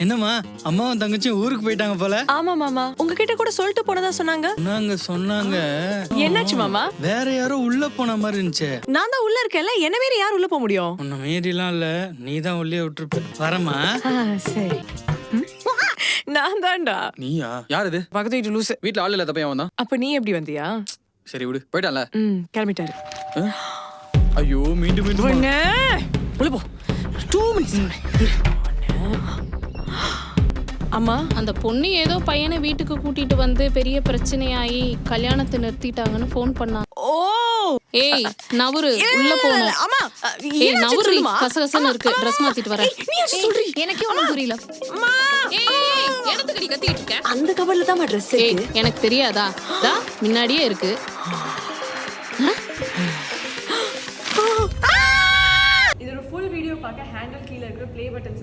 என்னம்மா அம்மாவும் தங்கச்சியும் ஊருக்கு போயிட்டாங்க போல. ஆமா மாமா, உங்ககிட்ட கூட சொல்லிட்டு போனதா சொன்னாங்க. சொன்னாங்க. என்னாச்சு மாமா? வேற யாரோ உள்ள போன மாதிரி இருந்துச்சு. நான் தான் உள்ள இருக்கேன்ல, என்ன மீறி யார் உள்ள போக முடியும்? உன்னை மீறிலாம் இல்ல, நீ தான் உள்ளே விட்டுருப்ப. வரமா? சரி. நான் தான்டா. நீயா? யார் இது? பக்கத்து வீட்டு லூசு. வீட்ல ஆள் இல்லாத பையன் வந்தான். அப்ப நீ எப்படி வந்தியா? சரி விடு, போயிட்டான்ல. கிளம்பிட்டாரு. ஐயோ, மீண்டும் மீண்டும் உள்ள போ. 2 minutes. அம்மா, அந்த பொண்ணு ஏதோ பையனை வீட்டுக்கு கூட்டிட்டு வந்து பெரிய பிரச்சனையாயி கல்யாணத்தை நிறுத்திட்டாங்கன்னு ஃபோன் பண்ணா. ஓ ஏய் நவுரு, உள்ள போணும். அம்மா, ஏய் நவுரு, கசகசன்னு இருக்கு. Dress மாத்திட்டு வரேன். நீ என்ன சொல்றீ? எனக்கே ஒண்ணும் புரியல. அம்மா, ஏய் என்னத்துக்கு நீ கத்திட்டு இருக்க? அந்த கவர்ல தான் Dress ஏய் இருக்கு. எனக்கு தெரியாதா? டா முன்னாடியே இருக்கு. இதோட ஃபுல் வீடியோ பார்க்க ஹேண்டில் கீழ இருக்கிற ப்ளே பட்டன்